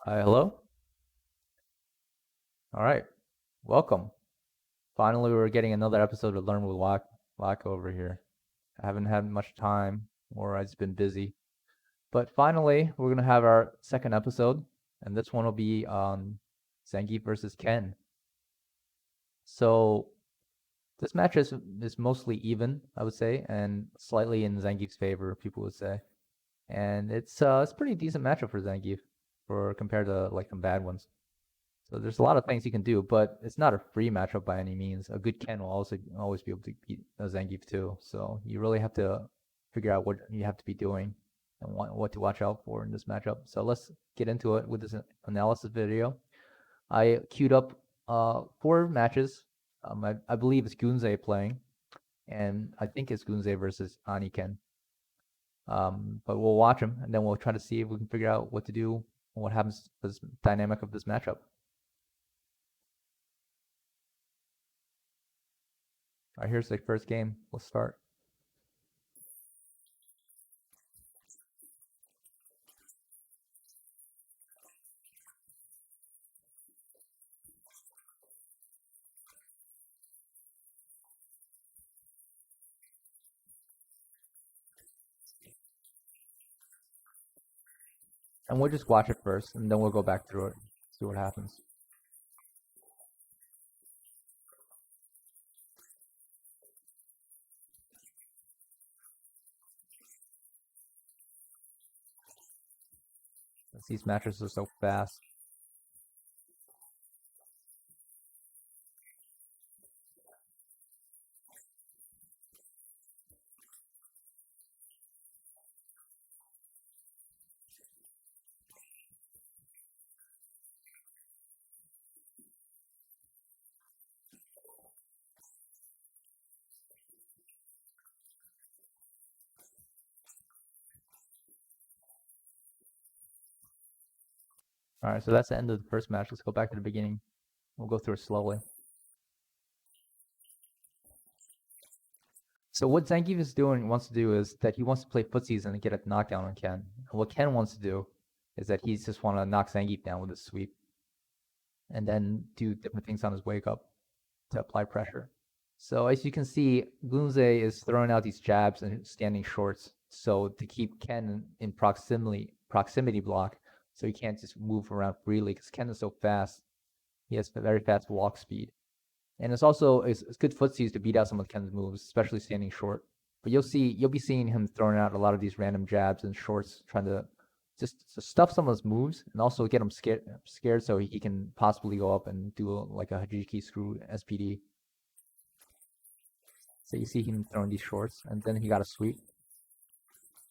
Hi, hello. All right, welcome. Finally, we're getting another episode of Learn with Waka over here. I haven't had much time, or I've just been busy. But finally, we're gonna have our second episode, and this one will be on Zangief versus Ken. So this match is mostly even, I would say, and slightly in Zangief's favor, people would say. And it's pretty decent matchup for Zangief, for compared to like some bad ones. So there's a lot of things you can do, but it's not a free matchup by any means. A good Ken will also always be able to beat a Zangief too. So you really have to figure out what you have to be doing and what to watch out for in this matchup. So let's get into it with this analysis video. I queued up four matches. I believe it's Gunze playing, and I think it's Gunze versus Ani Ken. But we'll watch them, and then we'll try to see if we can figure out what to do and what happens to this dynamic of this matchup. All right, here's the first game. Let's start. And we'll just watch it first, and then we'll go back through it, see what happens. These matches are so fast. All right, so that's the end of the first match. Let's go back to the beginning. We'll go through it slowly. So what Zangief wants to do is that he wants to play footsies and get a knockdown on Ken. And what Ken wants to do is that he just want to knock Zangief down with a sweep, and then do different things on his wake up to apply pressure. So as you can see, Gunze is throwing out these jabs and standing shorts, so to keep Ken in proximity block, so he can't just move around freely because Ken is so fast. He has very fast walk speed, and it's good footsies to beat out some of Ken's moves, especially standing short. But you'll be seeing him throwing out a lot of these random jabs and shorts, trying to just to stuff some of his moves and also get him scared so he can possibly go up and do like a Hajiki screw SPD. So you see him throwing these shorts, and then he got a sweep.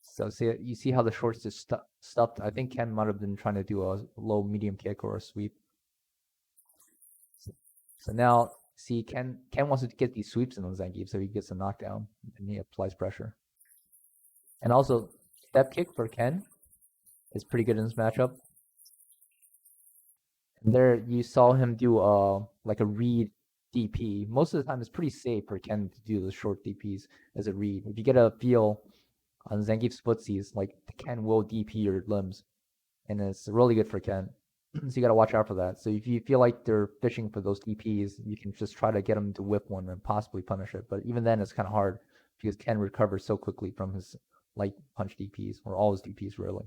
So you see how the shorts just stuffed. I think Ken might have been trying to do a low medium kick or a sweep. So now see Ken wants to get these sweeps in on Zangief so he gets a knockdown and he applies pressure. And also step kick for Ken is pretty good in this matchup. And there you saw him do like a read DP. Most of the time it's pretty safe for Ken to do the short DPs as a read. If you get a feel on Zangief's footsies, like Ken will DP your limbs, and it's really good for Ken. So you got to watch out for that. So if you feel like they're fishing for those DPs, you can just try to get them to whip one and possibly punish it. But even then, it's kind of hard because Ken recovers so quickly from his light punch DPs, or all his DPs really.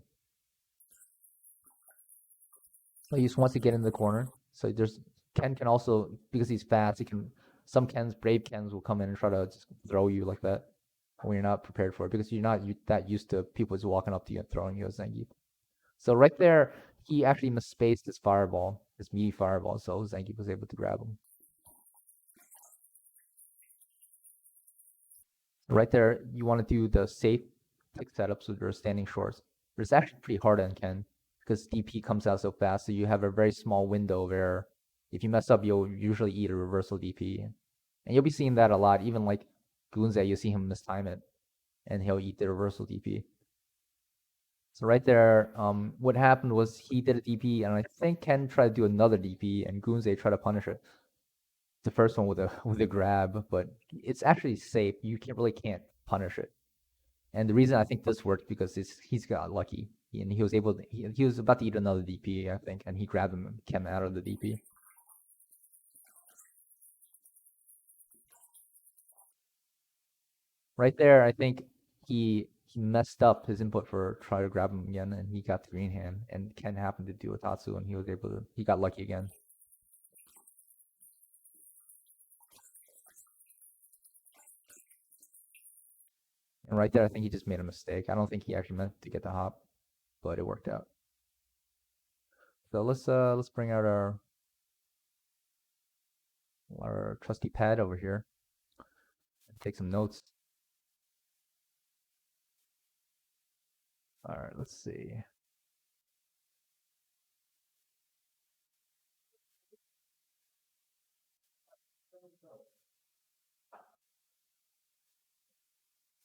So he just wants to get in the corner. So there's Ken can also, because he's fast, he can, some brave Kens will come in and try to just throw you like that when you're not prepared for it, because you're not that used to people just walking up to you and throwing you a Zangief. So right there, he actually misspaced his fireball, his meaty fireball, so Zangief was able to grab him. Right there, you want to do the safe tick setups with your standing shorts. But it's actually pretty hard on Ken because DP comes out so fast, so you have a very small window where if you mess up, you'll usually eat a reversal DP. And you'll be seeing that a lot. Even like Gunze, you see him mistime it, and he'll eat the reversal DP. So right there, what happened was he did a DP, and I think Ken tried to do another DP, and Gunze tried to punish it. The first one with a grab, but it's actually safe. You can't punish it. And the reason I think this worked because he's got lucky. And he was able to, he was about to eat another DP, I think, and he grabbed him and came out of the DP. Right there, I think he messed up his input for try to grab him again, and he got the green hand, and Ken happened to do a Tatsu, and he was able to, he got lucky again. And right there, I think he just made a mistake. I don't think he actually meant to get the hop, but it worked out. So let's bring out our trusty pad over here and take some notes. All right, let's see.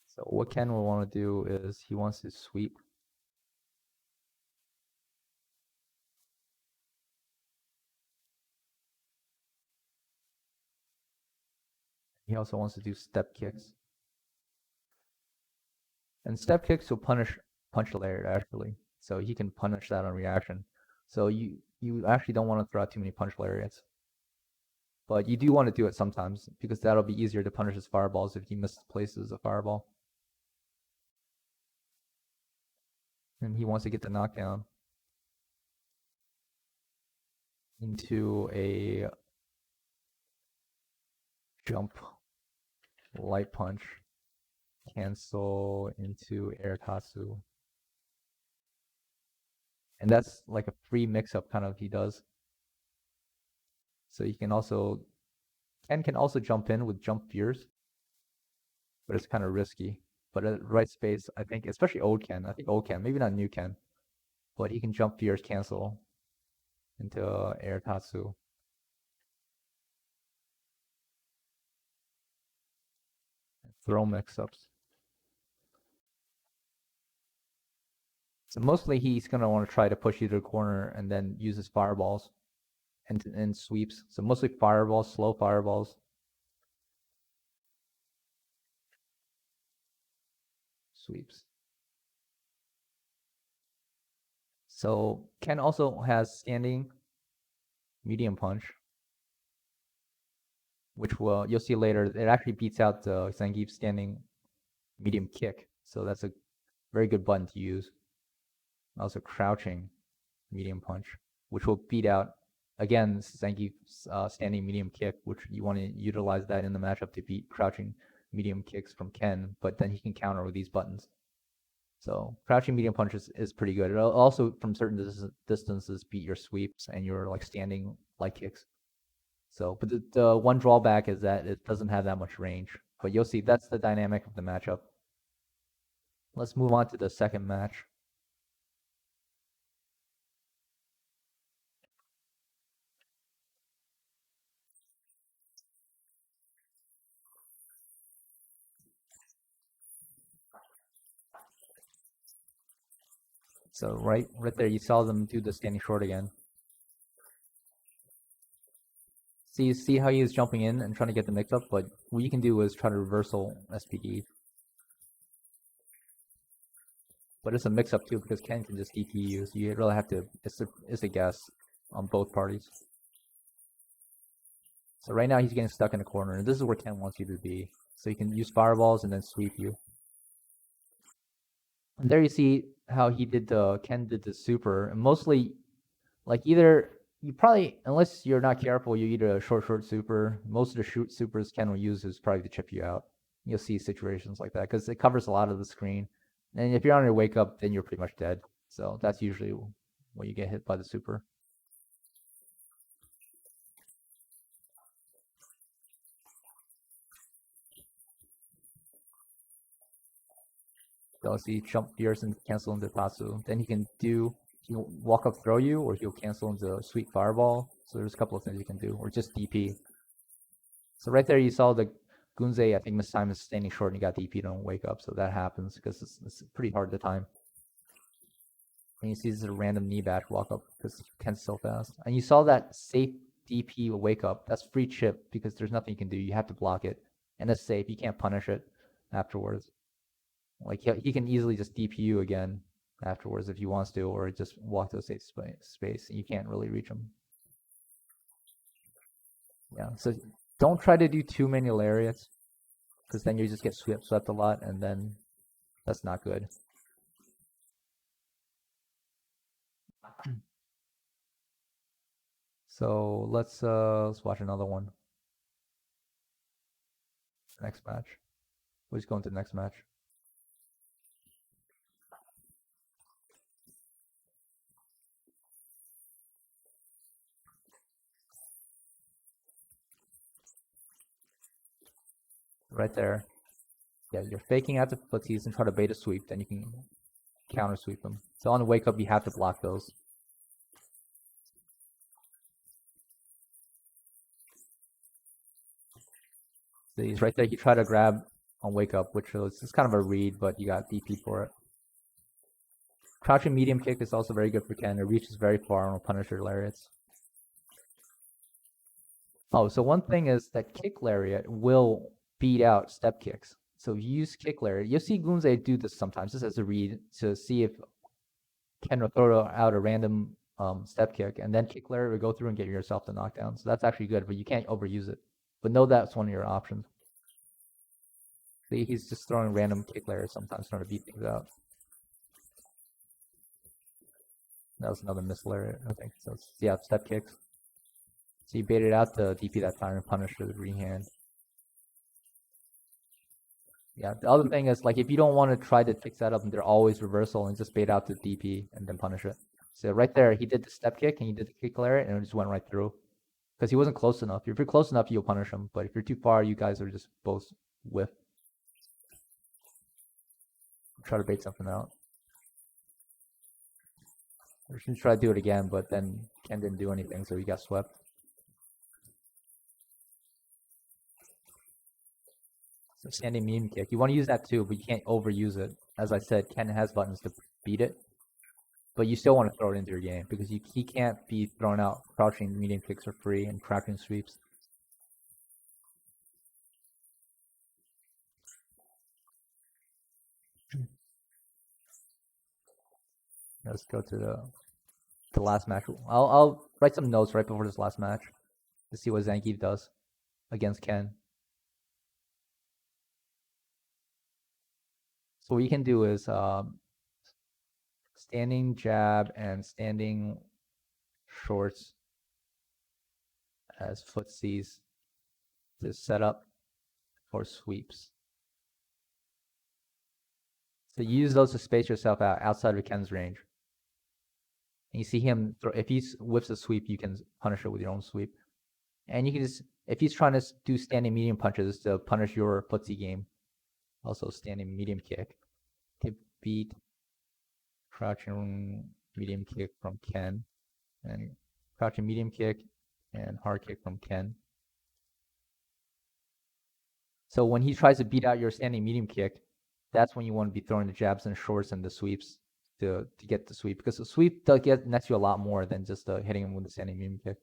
So what Ken will want to do is he wants to sweep. He also wants to do step kicks. And step kicks will punish punch layer actually. So he can punish that on reaction. So you actually don't want to throw out too many punch lariats. But you do want to do it sometimes because that'll be easier to punish his fireballs if he misplaces a fireball. And he wants to get the knockdown into a jump light punch, cancel into air tatsu. And that's like a free mix-up kind of he does. So you can also, Ken can also jump in with jump fears, but it's kind of risky. But at the right space, I think, especially old Ken, I think old Ken, maybe not new Ken, but he can jump fears cancel into air tatsu. Throw mix-ups. So mostly he's gonna want to try to push you to the corner and then use his fireballs and sweeps. So mostly fireballs, slow fireballs. Sweeps. So Ken also has standing medium punch, which will you'll see later. It actually beats out the Zangief standing medium kick. So that's a very good button to use. Also crouching medium punch, which will beat out again Zangief's standing medium kick, which you want to utilize that in the matchup to beat crouching medium kicks from Ken, but then he can counter with these buttons. So crouching medium punch is pretty good. It'll also from certain distances beat your sweeps and your like standing light kicks. So, but the one drawback is that it doesn't have that much range. But you'll see that's the dynamic of the matchup. Let's move on to the second match. So right there, you saw them do the standing short again. See how he was jumping in and trying to get the mix up, but what you can do is try to reversal SPD. But it's a mix up too because Ken can just DP you, so you really have to. It's a guess on both parties. So right now he's getting stuck in the corner, and this is where Ken wants you to be. So you can use fireballs and then sweep you. And there you see how he did Ken did the super, and mostly like either you probably, unless you're not careful, you either a short super. Most of the shoot supers Ken will use is probably to chip you out. You'll see situations like that because it covers a lot of the screen. And if you're on your wake up, then you're pretty much dead. So that's usually when you get hit by the super. So see jump fierce and cancel into Tatsu. Then he can he'll walk up throw you, or he'll cancel into sweet fireball. So there's a couple of things you can do, or just DP. So right there you saw the Gunze, I think Miss Time is standing short and he got DP'd on wake up, so that happens because it's pretty hard to time. And you see this is a random knee bash walk up because Ken's so fast. And you saw that safe DP wake up. That's free chip because there's nothing you can do. You have to block it. And it's safe. You can't punish it afterwards. Like he can easily just DP you again. afterwards if he wants to, or just walk to a safe space. You can't really reach him. Yeah, so don't try to do too many lariats, because then you just get swept a lot, and then that's not good. So let's watch another one. Next match. We'll just go into the next match. Right there. Yeah, you're faking out the footsies and try to bait a sweep, then you can counter sweep them. So on the wake up, you have to block those. So he's right there. You try to grab on wake up, which is kind of a read, but you got DP for it. Crouching medium kick is also very good for Ken. It reaches very far and will punish your lariats. Oh, so one thing is that kick lariat will beat out step kicks. So if you use kick lariat, you'll see Gunze do this sometimes, just as a read, to see if Ken will throw out a random step kick, and then kick lariat will go through and get yourself the knockdown. So that's actually good, but you can't overuse it. But know that's one of your options. See, he's just throwing random kick lariat sometimes, trying to beat things out. That was another miss lariat, I think. So yeah, step kicks. So you baited out the DP that time and punished the rehand. Yeah, the other thing is, like, if you don't want to try to fix that up and they're always reversal, and just bait out the DP and then punish it. So right there, he did the step kick and he did the kick lariat and it just went right through. Because he wasn't close enough. If you're close enough, you'll punish him. But if you're too far, you guys are just both whiff. Try to bait something out. We're just gonna try to do it again, but then Ken didn't do anything, so he got swept. So standing medium kick. You want to use that too, but you can't overuse it. As I said, Ken has buttons to beat it. But you still want to throw it into your game, because he can't be thrown out crouching medium kicks for free and crouching sweeps. Let's go to the last match. I'll write some notes right before this last match to see what Zangief does against Ken. So what you can do is standing jab and standing shorts as footsies to set up for sweeps. So use those to space yourself out outside of Ken's range. And you see him, if he whiffs a sweep, you can punish it with your own sweep. And you can just, if he's trying to do standing medium punches to punish your footsie game, also standing medium kick to beat crouching medium kick from Ken, and crouching medium kick and hard kick from Ken. So when he tries to beat out your standing medium kick, that's when you want to be throwing the jabs and shorts and the sweeps to get the sweep, because the sweep does get nets you a lot more than just hitting him with the standing medium kick.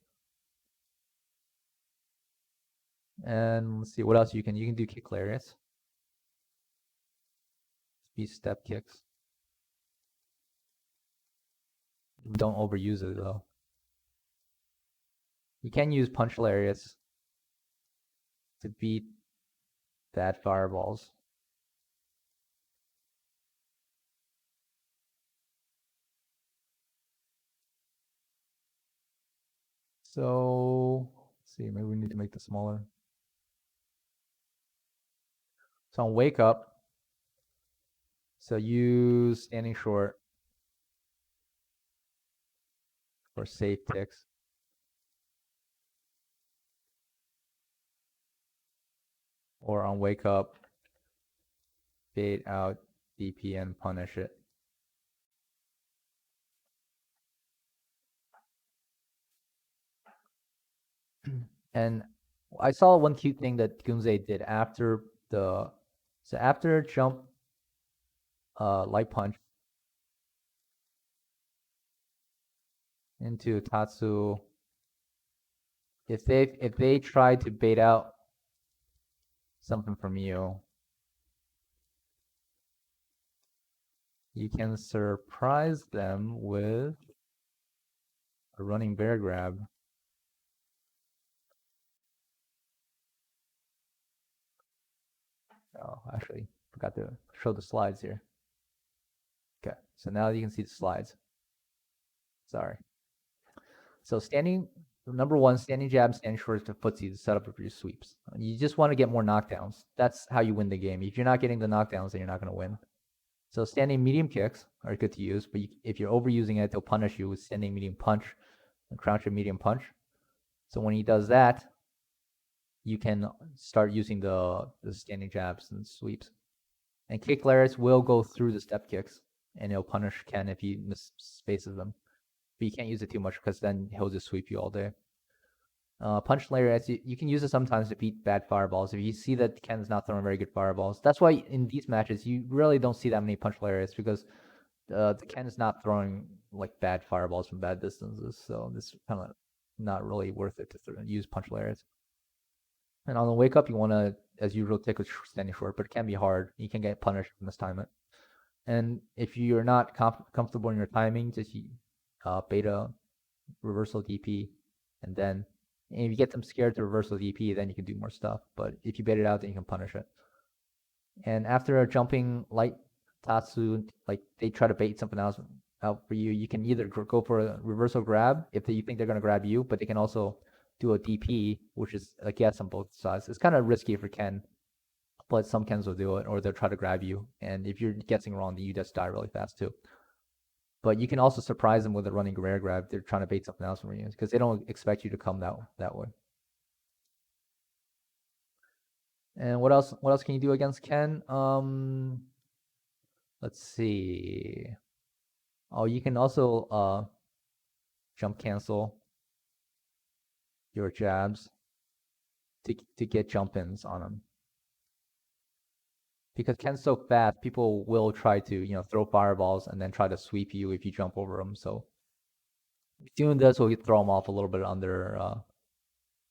And let's see what else you can do kick lariats, speed step kicks. Don't overuse it though. You can use punch lariats to beat bad fireballs. So let's see, maybe we need to make this smaller. So on wake up, so use standing short for safe ticks. Or on wake up, bait out DP and punish it. And I saw one cute thing that Gunze did after after jump light punch into Tatsu, if they try to bait out something from you you can surprise them with a running bear grab. Oh, actually, forgot to show the slides here. Okay, so now you can see the slides. Sorry. So number one, standing jab, standing short to footsie to set up for your sweeps. You just want to get more knockdowns. That's how you win the game. If you're not getting the knockdowns, then you're not going to win. So standing medium kicks are good to use, but if you're overusing it, they'll punish you with standing medium punch and crouch and medium punch. So when he does that, you can start using the standing jabs and sweeps. And kick lariats will go through the step kicks, and it'll punish Ken if he miss spaces them. But you can't use it too much because then he'll just sweep you all day. Punch lariats, you can use it sometimes to beat bad fireballs. If you see that Ken's not throwing very good fireballs, that's why in these matches you really don't see that many punch lariats because the Ken is not throwing like bad fireballs from bad distances. So this kind of not really worth it to use punch lariats. And on the wake up, you want to, as usual, take a standing short, but it can be hard. You can get punished and mistime it. And if you're not comfortable in your timing, just beta reversal DP, and then if you get them scared to reversal DP, then you can do more stuff. But if you bait it out, then you can punish it. And after a jumping light Tatsu, like they try to bait something else out for you, you can either go for a reversal grab if you think they're going to grab you, but they can also do a DP, which is a guess on both sides. It's kind of risky for Ken, but some Kens will do it, or they'll try to grab you. And if you're guessing wrong, then you just die really fast too. But you can also surprise them with a running rear grab. They're trying to bait something else from you because they don't expect you to come that way. And what else? What else can you do against Ken? Let's see. Oh, you can also jump cancel your jabs to get jump ins on him. Because Ken's so fast, people will try to throw fireballs and then try to sweep you if you jump over them. So doing this will throw them off a little bit on their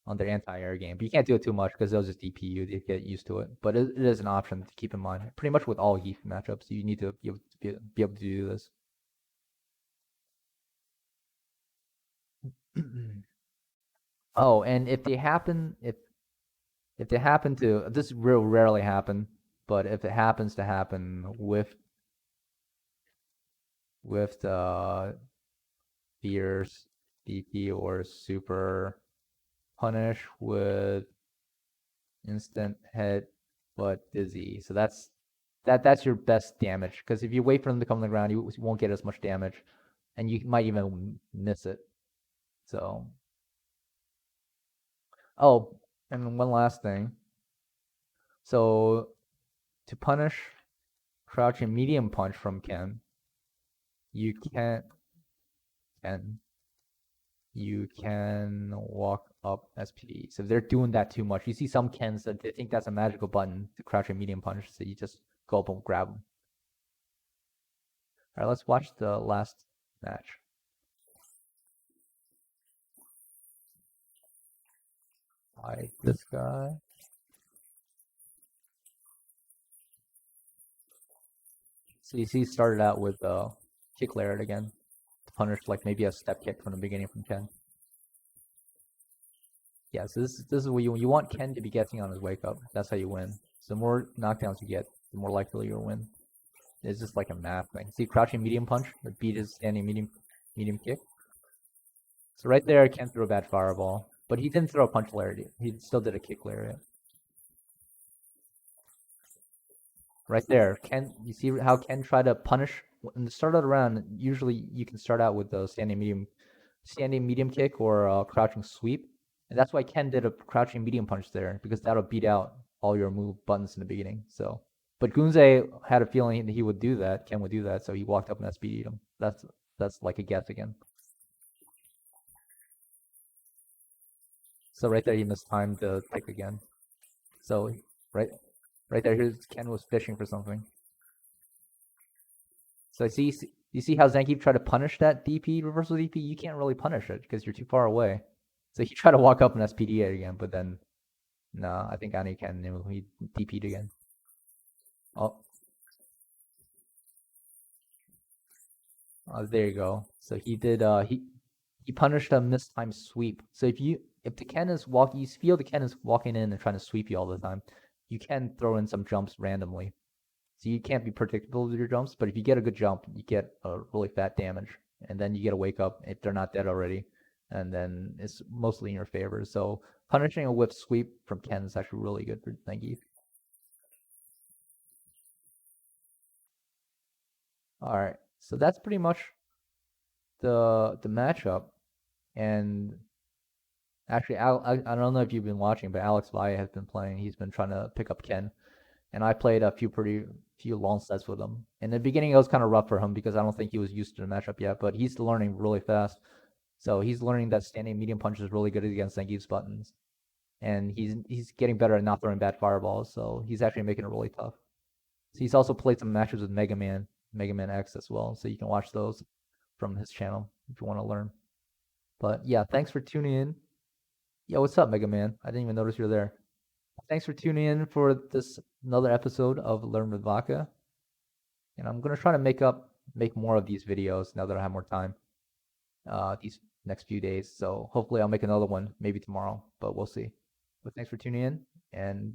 anti-air game. But you can't do it too much because they'll just DP you. They get used to it. But it is an option to keep in mind. Pretty much with all Gief matchups, you need to be able to do this. Oh, and if they happen to, this will rarely happen, but if it happens to happen with the fierce DP or super punish with instant head but dizzy. So that's your best damage because if you wait for them to come to the ground, you won't get as much damage, and you might even miss it. So, oh, and one last thing. So, to punish crouching medium punch from Ken, you can walk up SPD. So if they're doing that too much, you see some Kens that they think that's a magical button to crouch a medium punch, so you just go up and grab them. All right, let's watch the last match. Like this guy. So you see, he started out with kick lariat again to punish like maybe a step kick from the beginning from Ken. Yeah, so this is what you want Ken to be getting on his wake up. That's how you win. So the more knockdowns you get, the more likely you'll win. It's just like a math thing. See, crouching medium punch that beat his standing medium kick. So right there, Ken threw a bad fireball, but he didn't throw a punch lariat. He still did a kick lariat. Right there, Ken. You see how Ken tried to punish in the start of the round. Usually, you can start out with the standing medium kick or crouching sweep, and that's why Ken did a crouching medium punch there because that'll beat out all your move buttons in the beginning. So, but Gunze had a feeling that he would do that. Ken would do that, so he walked up and SPD'd him. That's like a guess again. So right there, he mistimed the kick again. So right there, here's Ken was fishing for something. So you see how Zangief tried to punish that DP, reversal DP? You can't really punish it because you're too far away. So he tried to walk up and SPD it again, but then, no, I think Ani can. He DP'd again. Oh. There you go. So he did. He punished a mistimed sweep. So if the Ken is walking, you feel the Ken is walking in and trying to sweep you all the time, you can throw in some jumps randomly. So you can't be predictable with your jumps, but if you get a good jump, you get a really fat damage, and then you get a wake up if they're not dead already, and then it's mostly in your favor. So punishing a whip sweep from Ken is actually really good for Zangief. All right, so that's pretty much the matchup. And actually, I don't know if you've been watching, but Alex Valle has been playing. He's been trying to pick up Ken, and I played a few long sets with him. In the beginning, it was kind of rough for him because I don't think he was used to the matchup yet, but he's learning really fast. So he's learning that standing medium punch is really good against Zangief's buttons, and he's getting better at not throwing bad fireballs. So he's actually making it really tough. So he's also played some matches with Mega Man X as well. So you can watch those from his channel if you want to learn. But yeah, thanks for tuning in. Yo, what's up, Mega Man? I didn't even notice you're there. Thanks for tuning in for this another episode of Learn with Vodka. And I'm gonna try to make more of these videos now that I have more time. These next few days. So hopefully I'll make another one maybe tomorrow, but we'll see. But thanks for tuning in, and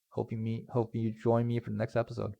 hope you join me for the next episode.